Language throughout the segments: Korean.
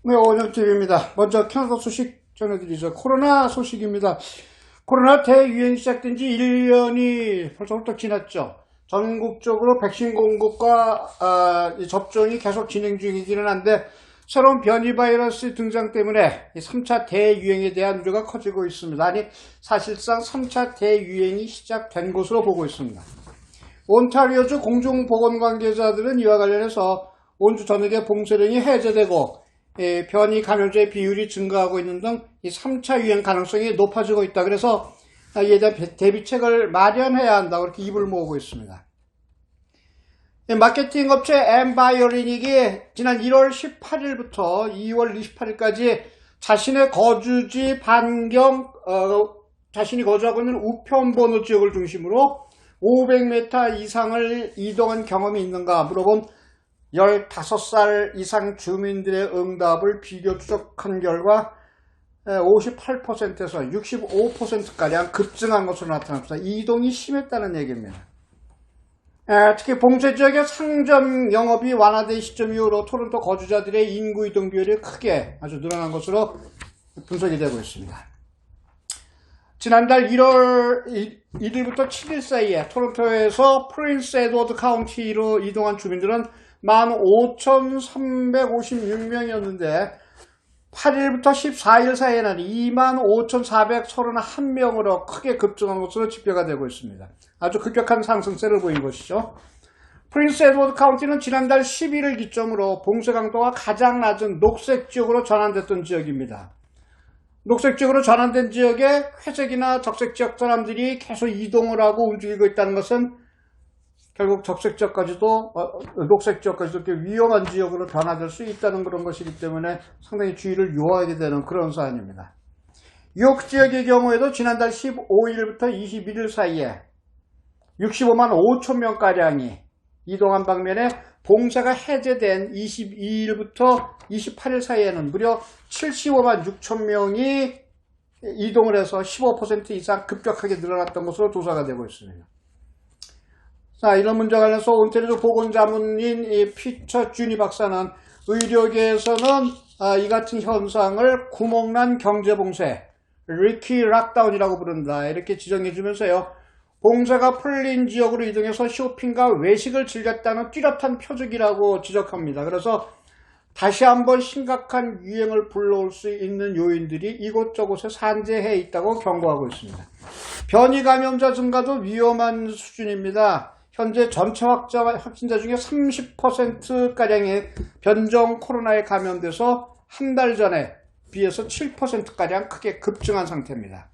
네, 오늘TV입니다. 먼저 캐나다 소식 전해드리죠. 코로나 소식입니다. 코로나 대유행이 시작된 지 1년이 벌써 훌쩍 지났죠. 전국적으로 백신 공급과 접종이 계속 진행 중이기는 한데 새로운 변이 바이러스 등장 때문에 3차 대유행에 대한 우려가 커지고 있습니다. 아니 사실상 3차 대유행이 시작된 것으로 보고 있습니다. 온타리오주 공중보건 관계자들은 이와 관련해서 온주 전역의 봉쇄령이 해제되고 변이 감염자의 비율이 증가하고 있는 등 3차 유행 가능성이 높아지고 있다. 그래서 이에 대한 대비책을 마련해야 한다고 이렇게 입을 모으고 있습니다. 마케팅 업체 엠바이오리닉이 지난 1월 18일부터 2월 28일까지 자신의 거주지 반경, 자신이 거주하고 있는 우편번호 지역을 중심으로 500m 이상을 이동한 경험이 있는가 물어본 15살 이상 주민들의 응답을 비교 추적한 결과 58%에서 65%가량 급증한 것으로 나타났습니다. 이동이 심했다는 얘기입니다. 특히 봉쇄 지역의 상점 영업이 완화된 시점 이후로 토론토 거주자들의 인구 이동 비율이 크게 아주 늘어난 것으로 분석이 되고 있습니다. 지난달 1월 1일부터 7일 사이에 토론토에서 프린스 에드워드 카운티로 이동한 주민들은 15,356명이었는데 8일부터 14일 사이에는 25,431명으로 크게 급증한 것으로 집계가 되고 있습니다. 아주 급격한 상승세를 보인 것이죠. 프린스 에드워드 카운티는 지난달 11일 기점으로 봉쇄 강도가 가장 낮은 녹색 지역으로 전환됐던 지역입니다. 녹색 지역으로 전환된 지역에 회색이나 적색 지역 사람들이 계속 이동을 하고 움직이고 있다는 것은 결국 적색 지역까지도 녹색 지역까지도 이렇게 위험한 지역으로 변화될 수 있다는 그런 것이기 때문에 상당히 주의를 요하게 되는 그런 사안입니다. 뉴욕 지역의 경우에도 지난달 15일부터 21일 사이에 65만 5천 명가량이 이동한 방면에 봉쇄가 해제된 22일부터 28일 사이에는 무려 75만 6천 명이 이동을 해서 15% 이상 급격하게 늘어났던 것으로 조사가 되고 있습니다. 자, 이런 문제 관련해서 온타리오 보건자문인 피터 주니 박사는 의료계에서는 이 같은 현상을 구멍난 경제봉쇄, 리키 락다운이라고 부른다. 이렇게 지정해주면서요. 봉쇄가 풀린 지역으로 이동해서 쇼핑과 외식을 즐겼다는 뚜렷한 표적이라고 지적합니다. 그래서 다시 한번 심각한 유행을 불러올 수 있는 요인들이 이곳저곳에 산재해 있다고 경고하고 있습니다. 변이 감염자 증가도 위험한 수준입니다. 현재 전체 확진자 중에 30%가량이 변종 코로나에 감염돼서 한 달 전에 비해서 7%가량 크게 급증한 상태입니다.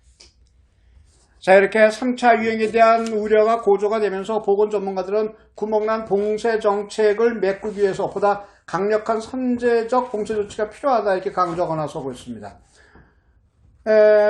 자, 이렇게 3차 유행에 대한 우려가 고조가 되면서 보건 전문가들은 구멍난 봉쇄 정책을 메꾸기 위해서 보다 강력한 선제적 봉쇄 조치가 필요하다 이렇게 강조하고 나서고 있습니다.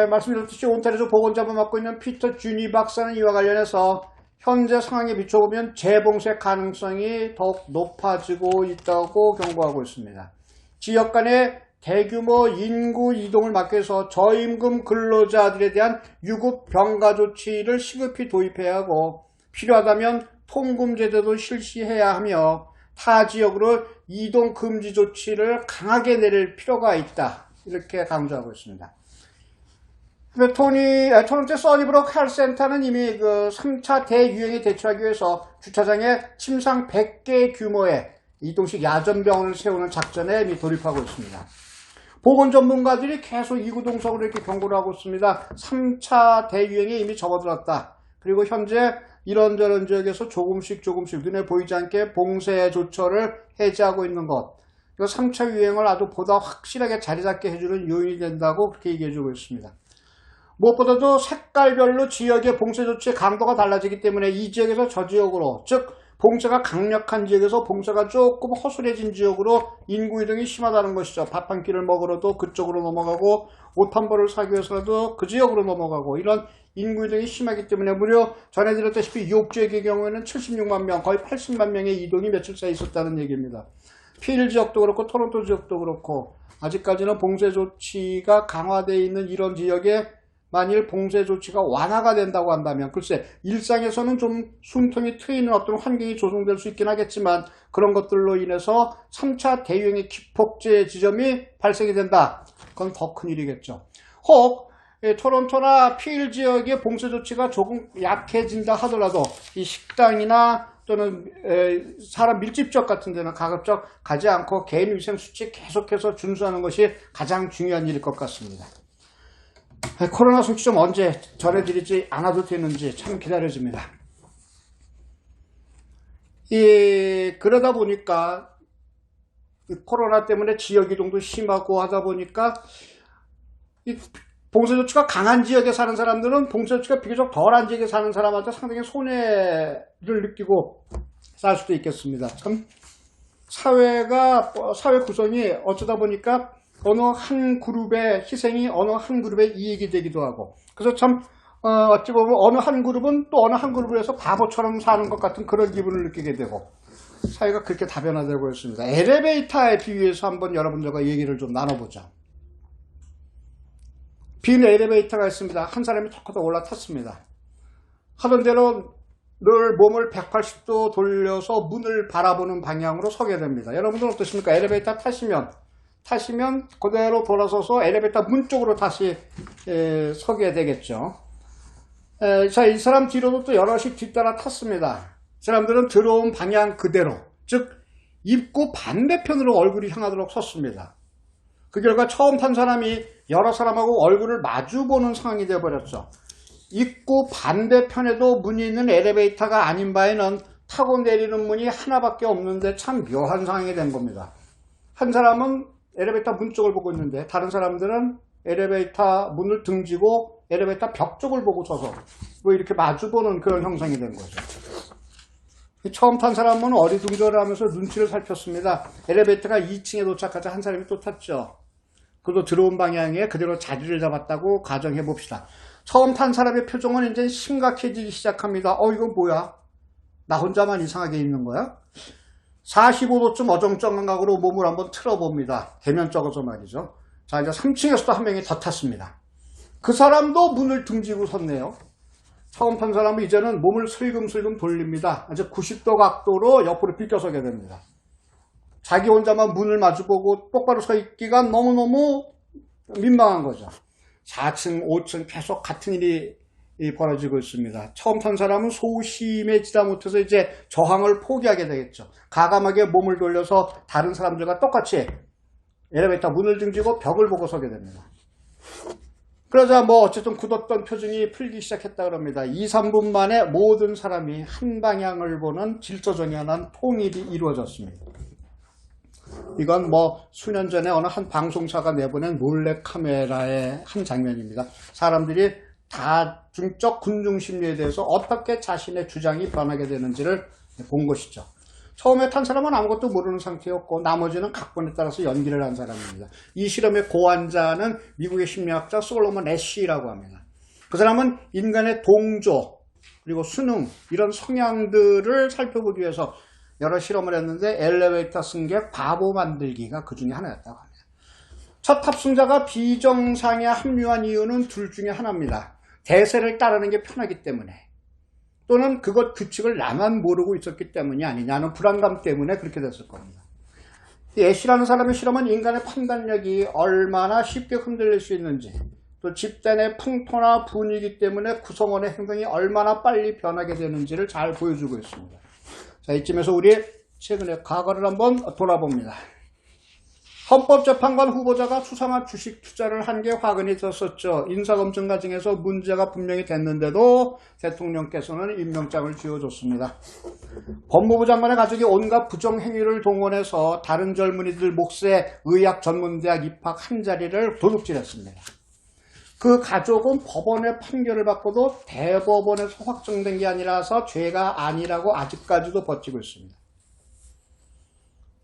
말씀드렸듯이 온타리오 보건자문 맡고 있는 피터 주니 박사는 이와 관련해서 현재 상황에 비춰보면 재봉쇄 가능성이 더욱 높아지고 있다고 경고하고 있습니다. 지역 간의 대규모 인구 이동을 막기 위해서 저임금 근로자들에 대한 유급 병가 조치를 시급히 도입해야 하고 필요하다면 통금 제도도 실시해야 하며 타 지역으로 이동 금지 조치를 강하게 내릴 필요가 있다. 이렇게 강조하고 있습니다. 토론토 써니브록 헬스센터는 이미 3차 대유행에 대처하기 위해서 주차장에 침상 100개 규모의 이동식 야전병원을 세우는 작전에 이미 돌입하고 있습니다. 보건 전문가들이 계속 이구동성으로 이렇게 경고를 하고 있습니다. 3차 대유행에 이미 접어들었다. 그리고 현재 이런저런 지역에서 조금씩 눈에 보이지 않게 봉쇄 조처를 해제하고 있는 것. 이거 3차 유행을 아주 보다 확실하게 자리 잡게 해주는 요인이 된다고 그렇게 얘기해주고 있습니다. 무엇보다도 색깔별로 지역의 봉쇄 조치의 강도가 달라지기 때문에 이 지역에서 저 지역으로, 즉 봉쇄가 강력한 지역에서 봉쇄가 조금 허술해진 지역으로 인구 이동이 심하다는 것이죠. 밥 한 끼를 먹으러도 그쪽으로 넘어가고 옷 한 벌을 사기 위해서라도 그 지역으로 넘어가고 이런 인구 이동이 심하기 때문에 무려 전해드렸다시피 뉴욕 지역의 경우에는 76만 명, 거의 80만 명의 이동이 며칠 사이 있었다는 얘기입니다. 필 지역도 그렇고 토론토 지역도 그렇고 아직까지는 봉쇄 조치가 강화되어 있는 이런 지역에 만일 봉쇄 조치가 완화가 된다고 한다면 글쎄 일상에서는 좀 숨통이 트이는 어떤 환경이 조성될 수 있긴 하겠지만 그런 것들로 인해서 3차 대유행의 기폭제 지점이 발생이 된다. 그건 더 큰일이겠죠. 혹 토론토나 피일 지역의 봉쇄 조치가 조금 약해진다 하더라도 이 식당이나 또는 사람 밀집 지역 같은 데는 가급적 가지 않고 개인위생 수칙 계속해서 준수하는 것이 가장 중요한 일일 것 같습니다. 코로나 소식 좀 언제 전해드리지 않아도 되는지 참 기다려집니다. 그러다 보니까 코로나 때문에 지역 이동도 심하고 하다 보니까 이 봉쇄 조치가 강한 지역에 사는 사람들은 봉쇄 조치가 비교적 덜한 지역에 사는 사람한테 상당히 손해를 느끼고 살 수도 있겠습니다. 참 사회 구성이 어쩌다 보니까 어느 한 그룹의 희생이 어느 한 그룹의 이익이 되기도 하고 그래서 참 어찌 보면 어느 한 그룹은 또 어느 한 그룹을 해서 바보처럼 사는 것 같은 그런 기분을 느끼게 되고 사회가 그렇게 다변화되고 있습니다. 엘리베이터에 비유해서 한번 여러분들과 얘기를 좀 나눠보자. 빈 엘리베이터가 있습니다. 한 사람이 턱 올라탔습니다. 하던 대로 늘 몸을 180도 돌려서 문을 바라보는 방향으로 서게 됩니다. 여러분들은 어떠십니까? 엘리베이터 타시면 그대로 돌아서서 엘리베이터 문 쪽으로 다시 서게 되겠죠. 자, 이 사람 뒤로도 또 여럿이 뒤따라 탔습니다. 사람들은 들어온 방향 그대로, 즉 입구 반대편으로 얼굴이 향하도록 섰습니다. 그 결과 처음 탄 사람이 여러 사람하고 얼굴을 마주보는 상황이 되어버렸죠. 입구 반대편에도 문이 있는 엘리베이터가 아닌 바에는 타고 내리는 문이 하나밖에 없는데 참 묘한 상황이 된 겁니다. 한 사람은 엘리베이터 문 쪽을 보고 있는데 다른 사람들은 엘리베이터 문을 등지고 엘리베이터 벽 쪽을 보고 서서 뭐 이렇게 마주보는 그런 형상이 된 거죠. 처음 탄 사람은 어리둥절하면서 눈치를 살폈습니다. 엘리베이터가 2층에 도착하자 한 사람이 또 탔죠. 그도 들어온 방향에 그대로 자리를 잡았다고 가정해 봅시다. 처음 탄 사람의 표정은 이제 심각해지기 시작합니다. 이건 뭐야? 나 혼자만 이상하게 있는 거야? 45도쯤 어정쩡한 각으로 몸을 한번 틀어봅니다. 대면적어서 말이죠. 자, 이제 3층에서도 한 명이 더 탔습니다. 그 사람도 문을 등지고 섰네요. 처음 탄 사람은 이제는 몸을 슬금슬금 돌립니다. 이제 90도 각도로 옆으로 비껴서게 됩니다. 자기 혼자만 문을 마주보고 똑바로 서 있기가 너무너무 민망한 거죠. 4층, 5층 계속 같은 일이 벌어지고 있습니다. 처음 탄 사람은 소심해지다 못해서 이제 저항을 포기하게 되겠죠. 가감하게 몸을 돌려서 다른 사람들과 똑같이 엘리베이터 문을 등지고 벽을 보고 서게 됩니다. 그러자 어쨌든 굳었던 표정이 풀기 시작했다 그럽니다. 2, 3분 만에 모든 사람이 한 방향을 보는 질서정연한 통일이 이루어졌습니다. 이건 수년 전에 어느 한 방송사가 내보낸 몰래카메라의 한 장면입니다. 사람들이 다중적 군중심리에 대해서 어떻게 자신의 주장이 변하게 되는지를 본 것이죠. 처음에 탄 사람은 아무것도 모르는 상태였고 나머지는 각본에 따라서 연기를 한 사람입니다. 이 실험의 고안자는 미국의 심리학자 솔로몬 애쉬라고 합니다. 그 사람은 인간의 동조 그리고 수능 이런 성향들을 살펴보기 위해서 여러 실험을 했는데 엘리베이터 승객 바보 만들기가 그 중에 하나였다고 합니다. 첫 탑승자가 비정상에 합류한 이유는 둘 중에 하나입니다. 대세를 따르는 게 편하기 때문에 또는 그것 규칙을 나만 모르고 있었기 때문이 아니냐는 불안감 때문에 그렇게 됐을 겁니다. 애쉬라는 사람의 실험은 인간의 판단력이 얼마나 쉽게 흔들릴 수 있는지 또 집단의 풍토나 분위기 때문에 구성원의 행동이 얼마나 빨리 변하게 되는지를 잘 보여주고 있습니다. 자, 이쯤에서 우리 최근의 과거를 한번 돌아봅니다. 헌법재판관 후보자가 수상한 주식 투자를 한 게 화근이 됐었죠. 인사검증 과정에서 문제가 분명히 됐는데도 대통령께서는 임명장을 쥐어줬습니다. 법무부 장관의 가족이 온갖 부정행위를 동원해서 다른 젊은이들 몫에 의학 전문대학 입학 한 자리를 도둑질했습니다. 그 가족은 법원의 판결을 받고도 대법원에서 확정된 게 아니라서 죄가 아니라고 아직까지도 버티고 있습니다.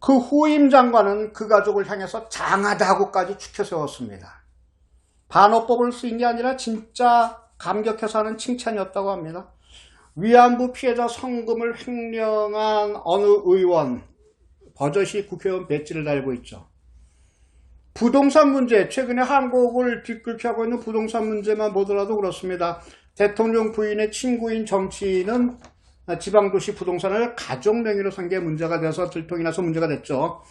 그 후임 장관은 그 가족을 향해서 장하다고까지 추켜 세웠습니다. 반어법을 쓰인 게 아니라 진짜 감격해서 하는 칭찬이었다고 합니다. 위안부 피해자 성금을 횡령한 어느 의원 버젓이 국회의원 배지를 달고 있죠. 부동산 문제, 최근에 한국을 뒤끓게 하고 있는 부동산 문제만 보더라도 그렇습니다. 대통령 부인의 친구인 정치인은 지방도시 부동산을 가족 명의로 산 게 문제가 돼서 들통이 나서 문제가 됐죠.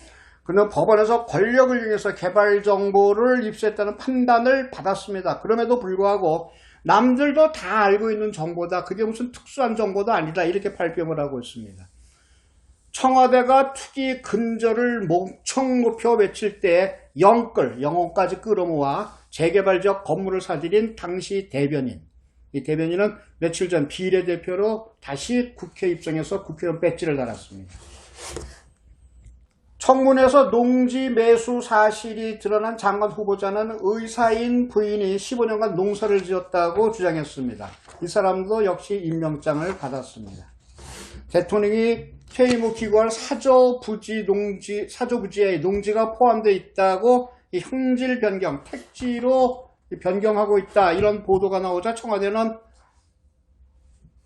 그는 법원에서 권력을 이용해서 개발 정보를 입수했다는 판단을 받았습니다. 그럼에도 불구하고 남들도 다 알고 있는 정보다, 그게 무슨 특수한 정보도 아니다, 이렇게 발뺌을 하고 있습니다. 청와대가 투기 근절을 목청 높여 외칠 때 영혼까지 끌어모아 재개발적 건물을 사들인 당시 대변인, 이 대변인은 며칠 전 비례대표로 다시 국회에 입성해서 국회의원 배지를 달았습니다. 청문회에서 농지 매수 사실이 드러난 장관 후보자는 의사인 부인이 15년간 농사를 지었다고 주장했습니다. 이 사람도 역시 임명장을 받았습니다. 대통령이 퇴임 후 기고할 사조부지에 농지가 포함되어 있다고 이 형질 변경, 택지로 변경하고 있다, 이런 보도가 나오자 청와대는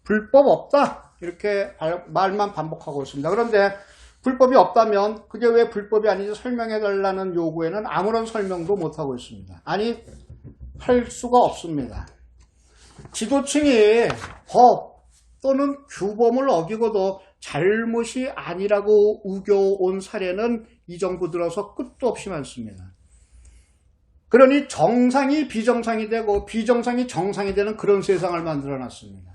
불법 없다, 이렇게 말만 반복하고 있습니다. 그런데 불법이 없다면 그게 왜 불법이 아닌지 설명해달라는 요구에는 아무런 설명도 못하고 있습니다. 아니, 할 수가 없습니다. 지도층이 법 또는 규범을 어기고도 잘못이 아니라고 우겨온 사례는 이 정부 들어서 끝도 없이 많습니다. 그러니 정상이 비정상이 되고 비정상이 정상이 되는 그런 세상을 만들어놨습니다.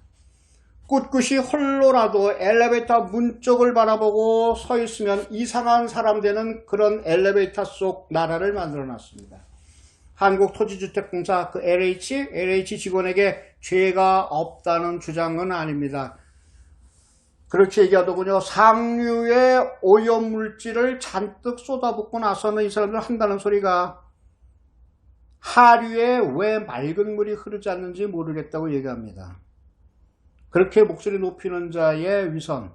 꿋꿋이 홀로라도 엘리베이터 문 쪽을 바라보고 서 있으면 이상한 사람 되는 그런 엘리베이터 속 나라를 만들어놨습니다. 한국토지주택공사 그 LH 직원에게 죄가 없다는 주장은 아닙니다. 그렇게 얘기하더군요. 상류의 오염물질을 잔뜩 쏟아붓고 나서는 이 사람들 한다는 소리가 하류에 왜 맑은 물이 흐르지 않는지 모르겠다고 얘기합니다. 그렇게 목소리 높이는 자의 위선,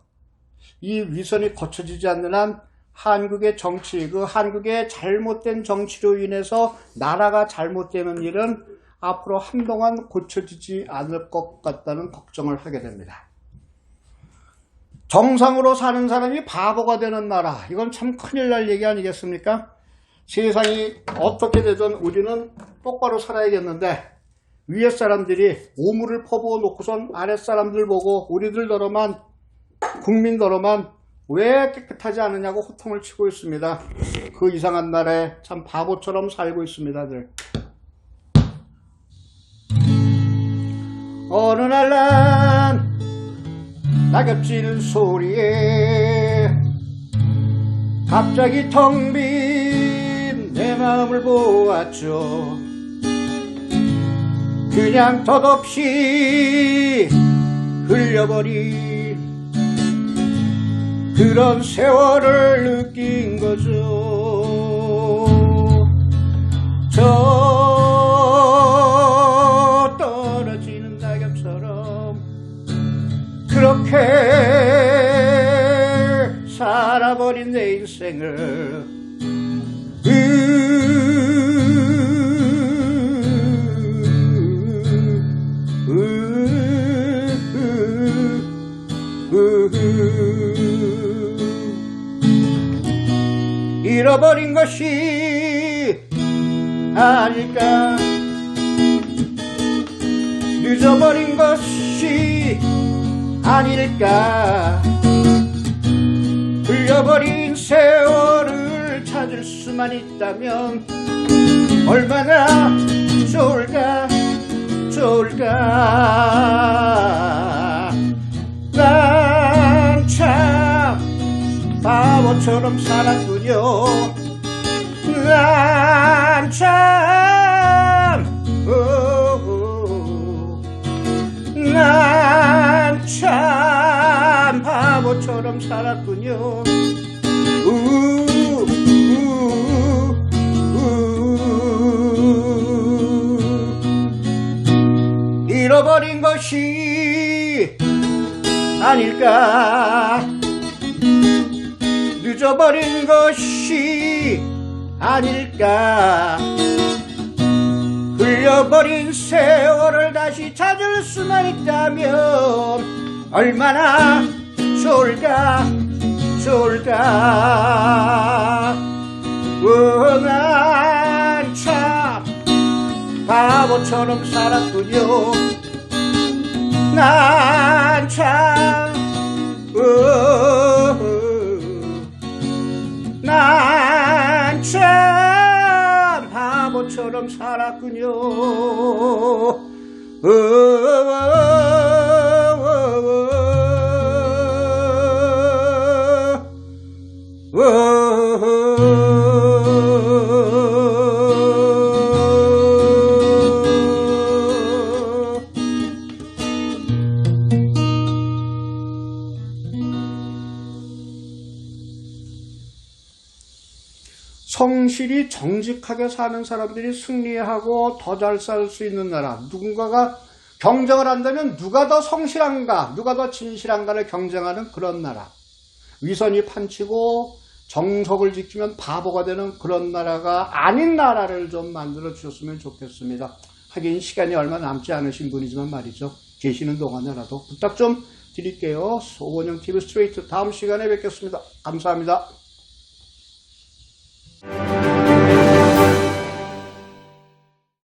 이 위선이 거쳐지지 않는 한 한국의 정치, 그 한국의 잘못된 정치로 인해서 나라가 잘못되는 일은 앞으로 한동안 고쳐지지 않을 것 같다는 걱정을 하게 됩니다. 정상으로 사는 사람이 바보가 되는 나라, 이건 참 큰일 날 얘기 아니겠습니까? 세상이 어떻게 되든 우리는 똑바로 살아야겠는데 위에 사람들이 오물을 퍼부어 놓고선 아랫 사람들 보고 우리들더러만, 국민더러만 왜 깨끗하지 않느냐고 호통을 치고 있습니다. 그 이상한 나라에 참 바보처럼 살고 있습니다들. 어느 날 난 낙엽 소리에 갑자기 텅 빈 내 마음을 보았죠. 그냥 덧없이 흘려버린 그런 세월을 느낀 거죠. 저 떨어지는 낙엽처럼 그렇게 살아버린 내 인생을 잃어버린 것이 아닐까, 늦어버린 것이 아닐까, 흘려버린 세월을 찾을 수만 있다면 얼마나 좋을까, 좋을까. 난 참 바보처럼 살았군요. 난 참, 난 참 바보처럼 살았군요. 잃어버린 것이 아닐까, 늦어버린 것이 아닐까, 흘려버린 세월을 다시 찾을 수만 있다면 얼마나 좋을까, 좋을까. 난 바보처럼 살았군요. 난 참 난 참 바보처럼 살았군요. 성실히 정직하게 사는 사람들이 승리하고 더 잘 살 수 있는 나라. 누군가가 경쟁을 한다면 누가 더 성실한가, 누가 더 진실한가를 경쟁하는 그런 나라. 위선이 판치고 정석을 지키면 바보가 되는 그런 나라가 아닌 나라를 좀 만들어 주셨으면 좋겠습니다. 하긴 시간이 얼마 남지 않으신 분이지만 말이죠. 계시는 동안에라도 부탁 좀 드릴게요. 오건영 TV 스트레이트 다음 시간에 뵙겠습니다. 감사합니다.